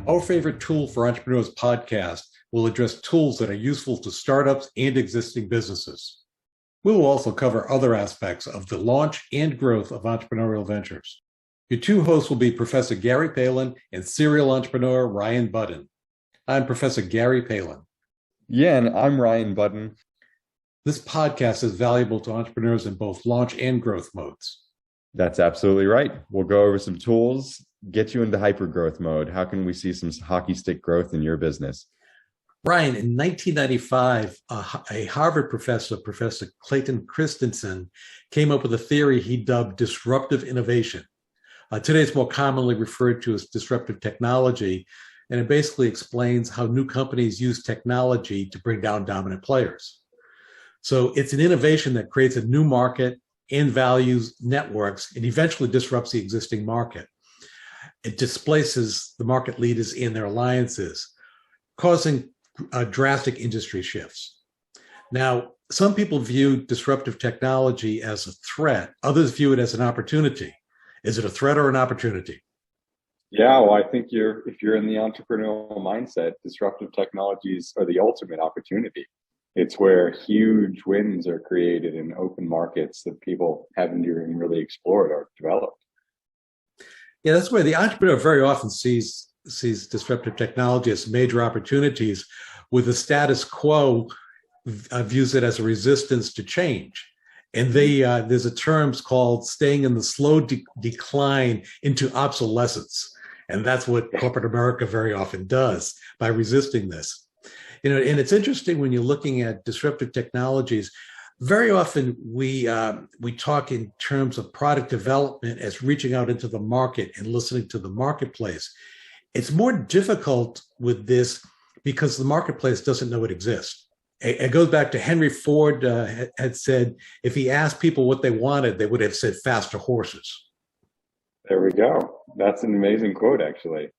Our favorite tool for entrepreneurs podcast will address tools that are useful to startups and existing businesses. We will also cover other aspects of the launch and growth of entrepreneurial ventures. Your two hosts will be Professor Gary Palin and serial entrepreneur Ryan Budden. I'm Professor Gary Palin. Yeah, and I'm Ryan Budden. This podcast is valuable to entrepreneurs in both launch and growth modes. That's absolutely right. We'll go over some tools, get you into hyper-growth mode. How can we see some hockey stick growth in your business? Ryan, in 1995, a Harvard professor, Professor Clayton Christensen, came up with a theory he dubbed disruptive innovation. Today, it's more commonly referred to as disruptive technology, and it basically explains how new companies use technology to bring down dominant players. So it's an innovation that creates a new market and values networks and eventually disrupts the existing market. It displaces the market leaders and their alliances, causing drastic industry shifts. Now, some people view disruptive technology as a threat. Others view it as an opportunity. Is it a threat or an opportunity? Yeah, well, I think if you're in the entrepreneurial mindset, disruptive technologies are the ultimate opportunity. It's where huge wins are created in open markets that people haven't even really explored or developed. Yeah, that's where the entrepreneur very often sees disruptive technology as major opportunities, with the status quo views it as a resistance to change. And there's a term called staying in the slow decline into obsolescence. And that's what corporate America very often does by resisting this. And it's interesting when you're looking at disruptive technologies, very often we talk in terms of product development as reaching out into the market and listening to the marketplace. It's more difficult with this because the marketplace doesn't know it exists. It goes back to Henry Ford had said, if he asked people what they wanted, they would have said faster horses. There we go. That's an amazing quote, actually.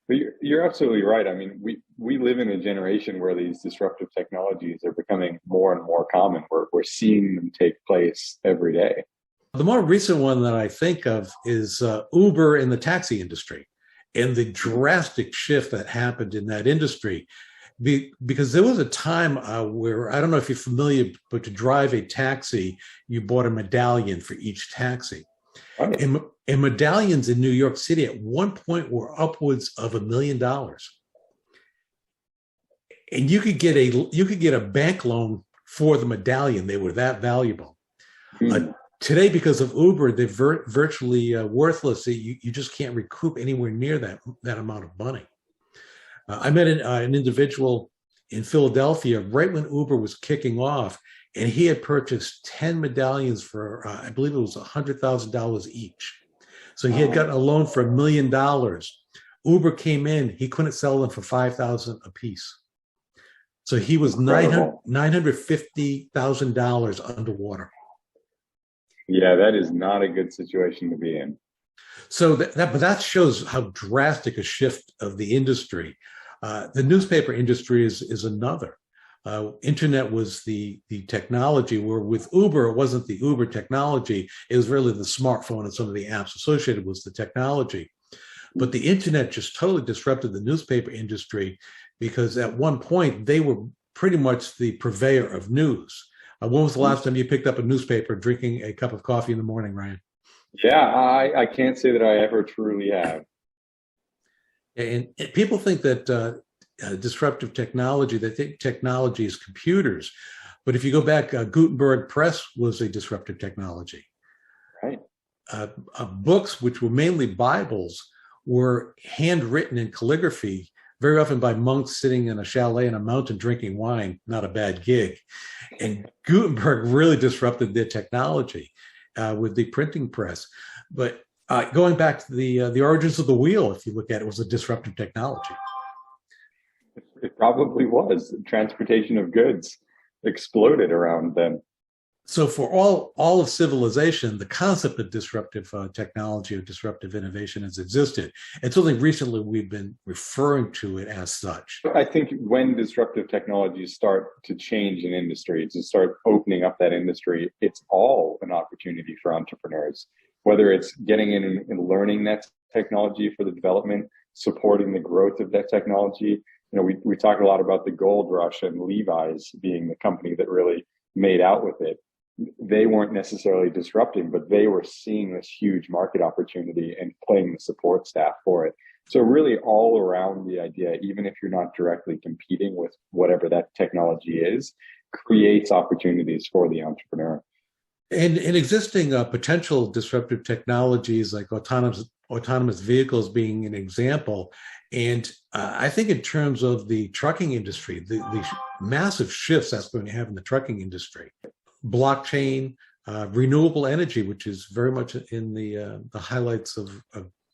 But you're absolutely right. I mean, we live in a generation where these disruptive technologies are becoming more and more common. We're seeing them take place every day. The more recent one that I think of is Uber in the taxi industry and the drastic shift that happened in that industry. Because there was a time where, I don't know if you're familiar, but to drive a taxi, you bought a medallion for each taxi. Right. And medallions in New York City at one point were upwards of $1 million. And you could get a bank loan for the medallion. They were that valuable. Today, because of Uber, they're virtually worthless. You just can't recoup anywhere near that amount of money. I met an individual in Philadelphia right when Uber was kicking off, and he had purchased 10 medallions for, I believe it was $100,000 each. So he had gotten a loan for $1 million. Uber came in, he couldn't sell them for $5,000 a piece. So he was $950,000 underwater. Yeah, that is not a good situation to be in. So that shows how drastic a shift of the industry. The newspaper industry is another. Internet was the technology, where with Uber, it wasn't the Uber technology. It was really the smartphone and some of the apps associated with the technology. But the internet just totally disrupted the newspaper industry, because at one point they were pretty much the purveyor of news. When was the last time you picked up a newspaper drinking a cup of coffee in the morning, Ryan? Yeah, I can't say that I ever truly have. And people think that disruptive technology, they think technology is computers. But if you go back, Gutenberg Press was a disruptive technology. Right. Books, which were mainly Bibles, were handwritten in calligraphy, very often by monks sitting in a chalet in a mountain drinking wine. Not a bad gig. And Gutenberg really disrupted their technology with the printing press. But going back to the origins of the wheel, if you look at it, was a disruptive technology. It probably was. Transportation of goods exploded around then. So for all of civilization, the concept of disruptive technology or disruptive innovation has existed. It's only recently we've been referring to it as such. I think when disruptive technologies start to change an industry, to start opening up that industry, it's all an opportunity for entrepreneurs. Whether it's getting in and learning that technology for the development, supporting the growth of that technology. We talk a lot about the gold rush and Levi's being the company that really made out with it. They weren't necessarily disrupting, but they were seeing this huge market opportunity and playing the support staff for it. So really all around the idea, even if you're not directly competing with whatever that technology is, creates opportunities for the entrepreneur. And in existing potential disruptive technologies like autonomous vehicles being an example, and I think in terms of the trucking industry, the massive shifts that's going to have in the trucking industry, blockchain, renewable energy, which is very much in the highlights of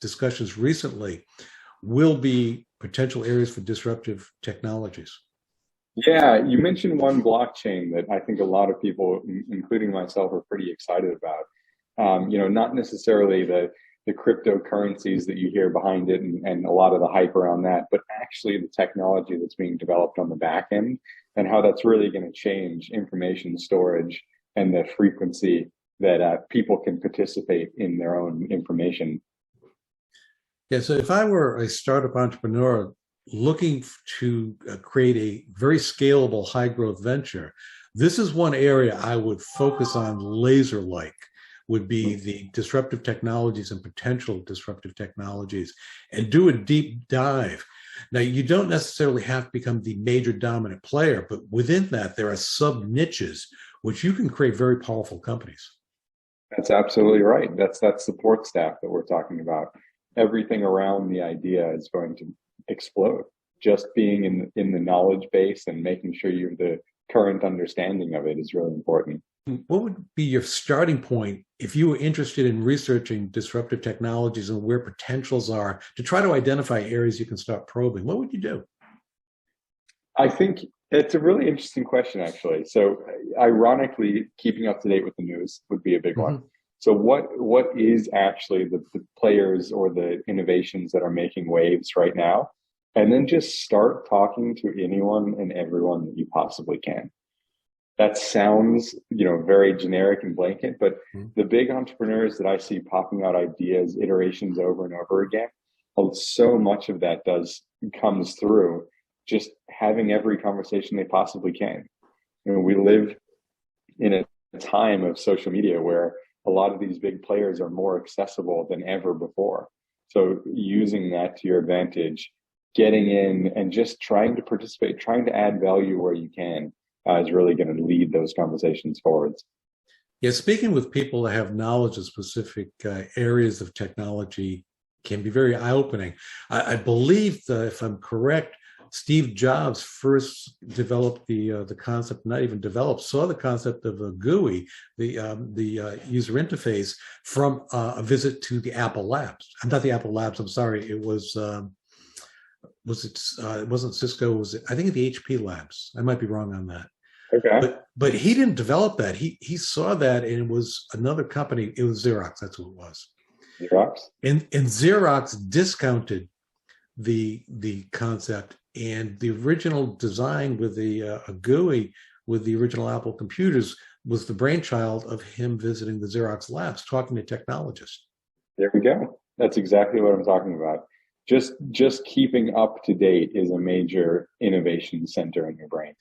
discussions recently, will be potential areas for disruptive technologies. Yeah, you mentioned one blockchain that I think a lot of people, including myself, are pretty excited about. Not necessarily the cryptocurrencies that you hear behind it and a lot of the hype around that, but actually the technology that's being developed on the back end and how that's really going to change information storage and the frequency that people can participate in their own information. Yeah, so if I were a startup entrepreneur looking to create a very scalable, high growth venture, this is one area I would focus on laser-like, would be the disruptive technologies and potential disruptive technologies, and do a deep dive. Now, you don't necessarily have to become the major dominant player, but within that, there are sub-niches which you can create very powerful companies. That's absolutely right. That's that support staff that we're talking about. Everything around the idea is going to explode. Just being in the knowledge base and making sure you have the current understanding of it is really important. What would be your starting point if you were interested in researching disruptive technologies and where potentials are to try to identify areas you can start probing? What would you do? I think it's a really interesting question, actually. So ironically, keeping up to date with the news would be a big one. So what is actually the players or the innovations that are making waves right now? And then just start talking to anyone and everyone that you possibly can. That sounds, very generic and blanket, but the big entrepreneurs that I see popping out ideas, iterations over and over again, so much of that comes through just having every conversation they possibly can. We live in a time of social media where a lot of these big players are more accessible than ever before. So using that to your advantage, getting in and just trying to participate, trying to add value where you can is really going to lead those conversations forwards. Yeah, speaking with people that have knowledge of specific areas of technology can be very eye-opening. I believe that, if I'm correct, Steve Jobs first developed the concept, not even developed, saw the concept of a GUI, the user interface, from a visit to the Apple Labs. Not the Apple Labs, I'm sorry. It was it wasn't Cisco, I think the HP Labs. I might be wrong on that. Okay. But he didn't develop that. He saw that, and it was another company. It was Xerox. That's who it was. Xerox. And Xerox discounted the concept, and the original design with the a GUI with the original Apple computers was the brainchild of him visiting the Xerox labs, talking to technologists. There we go. That's exactly what I'm talking about. Just keeping up to date is a major innovation center in your brain.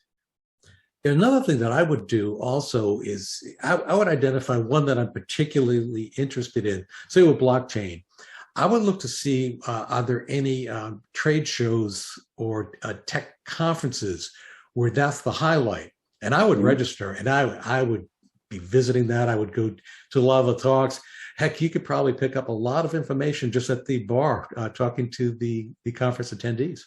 Another thing that I would do also is I would identify one that I'm particularly interested in, say with blockchain. I would look to see, are there any trade shows or tech conferences where that's the highlight? And I would register, and I would be visiting that. I would go to a lot of the talks. Heck, you could probably pick up a lot of information just at the bar, talking to the conference attendees.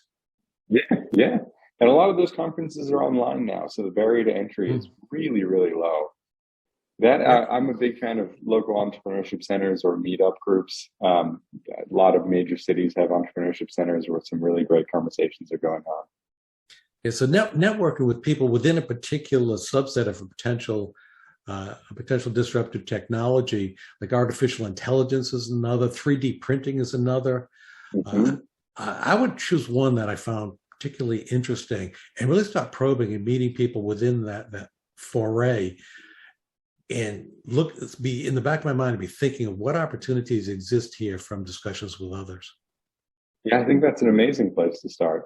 Yeah. And a lot of those conferences are online now, so the barrier to entry is really, really low. I'm a big fan of local entrepreneurship centers or meetup groups. A lot of major cities have entrepreneurship centers where some really great conversations are going on. Yeah, so networking with people within a particular subset of a potential disruptive technology, like artificial intelligence is another, 3D printing is another. I would choose one that I found particularly interesting and really start probing and meeting people within that foray, and be in the back of my mind and be thinking of what opportunities exist here from discussions with others. Yeah, I think that's an amazing place to start.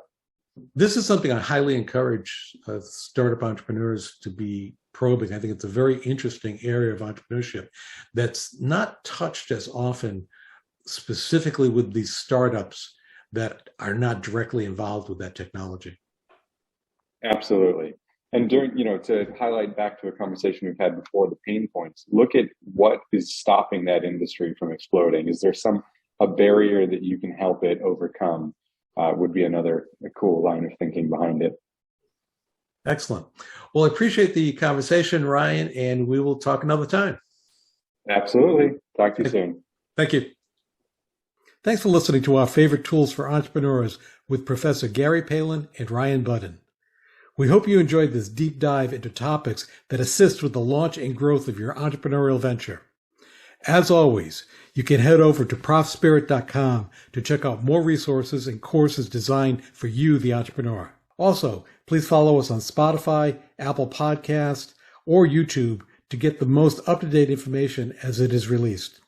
This is something I highly encourage startup entrepreneurs to be probing. I think it's a very interesting area of entrepreneurship that's not touched as often, specifically with these startups that are not directly involved with that technology. Absolutely. And to highlight back to a conversation we've had before, the pain points, look at what is stopping that industry from exploding. Is there a barrier that you can help it overcome? Would be another cool line of thinking behind it. Excellent. Well, I appreciate the conversation, Ryan, and we will talk another time. Absolutely. Talk to you soon. Thank you. Thanks for listening to our favorite tools for entrepreneurs with Professor Gary Palin and Ryan Budden. We hope you enjoyed this deep dive into topics that assist with the launch and growth of your entrepreneurial venture. As always, you can head over to ProfSpirit.com to check out more resources and courses designed for you, the entrepreneur. Also, please follow us on Spotify, Apple Podcasts, or YouTube to get the most up-to-date information as it is released.